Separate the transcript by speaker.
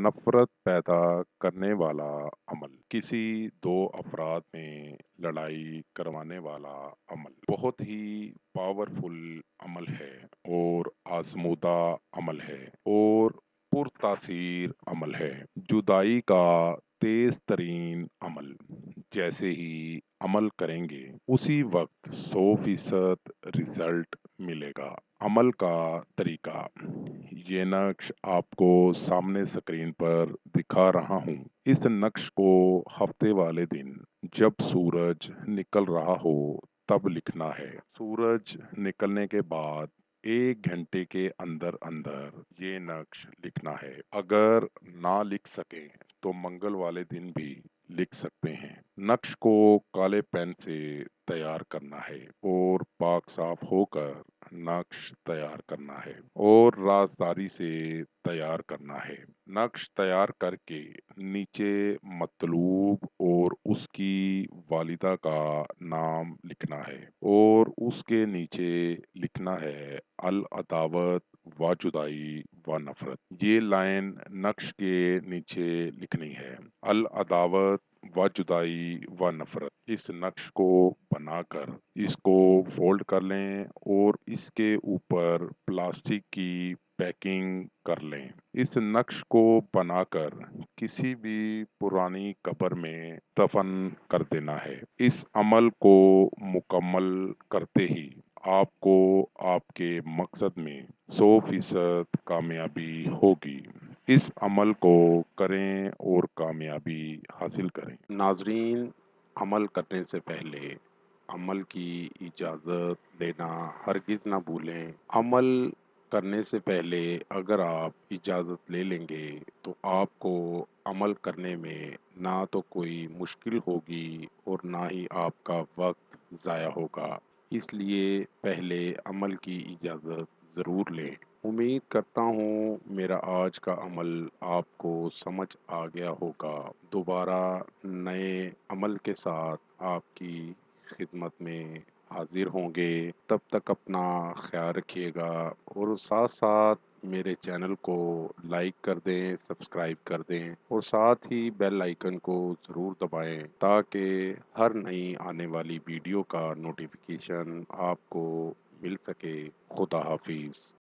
Speaker 1: नफ़रत पैदा करने वाला अमल, किसी 2 अफ़राद में लड़ाई करवाने वाला अमल, बहुत ही पावरफुल अमल है और आज़मूदा अमल है और पुरतासीर अमल है। जुदाई का तेज़ तरीन अमल, जैसे ही अमल करेंगे उसी वक़्त 100% रिज़ल्ट मिलेगा। अमल का तरीका, ये नक्श आपको सामने स्क्रीन पर दिखा रहा हूँ। इस नक्श को हफ्ते वाले दिन जब सूरज निकल रहा हो तब लिखना है। सूरज निकलने के बाद 1 घंटे के अंदर अंदर ये नक्श लिखना है। अगर ना लिख सके तो मंगल वाले दिन भी लिख सकते हैं। नक्श को काले पेन से तैयार करना है और पाक साफ होकर नक्श तैयार करना है और राजदारी से तैयार करना है। नक्श तैयार करके नीचे मतलूब और उसकी वालिदा का नाम लिखना है और उसके नीचे लिखना है अल अदावत व जुदाई व नफरत। ये लाइन नक्श के नीचे लिखनी है, अल अदावत व जुदाई व नफरत। इस नक्श को बनाकर इसको फोल्ड कर लें और इसके ऊपर प्लास्टिक की पैकिंग कर लें। इस नक्श को बनाकर किसी भी पुरानी कब्र में दफन कर देना है। इस अमल को मुकम्मल करते ही आपको आपके मकसद में 100% कामयाबी होगी। इस अमल को करें और कामयाबी हासिल करें। नाजरीन, अमल करने से पहले अमल की इजाज़त लेना हरगिज़ ना भूलें। अमल करने से पहले अगर आप इजाज़त ले लेंगे तो आपको अमल करने में ना तो कोई मुश्किल होगी और ना ही आपका वक्त ज़ाया होगा। इसलिए पहले अमल की इजाज़त ज़रूर लें। उम्मीद करता हूँ मेरा आज का अमल आपको समझ आ गया होगा। दोबारा नए अमल के साथ आपकी खिदमत में हाजिर होंगे। तब तक अपना ख्याल रखिएगा और साथ साथ मेरे चैनल को लाइक कर दें, सब्सक्राइब कर दें और साथ ही बेल आइकन को ज़रूर दबाएं ताकि हर नई आने वाली वीडियो का नोटिफिकेशन आपको मिल सके। खुदा हाफिज़।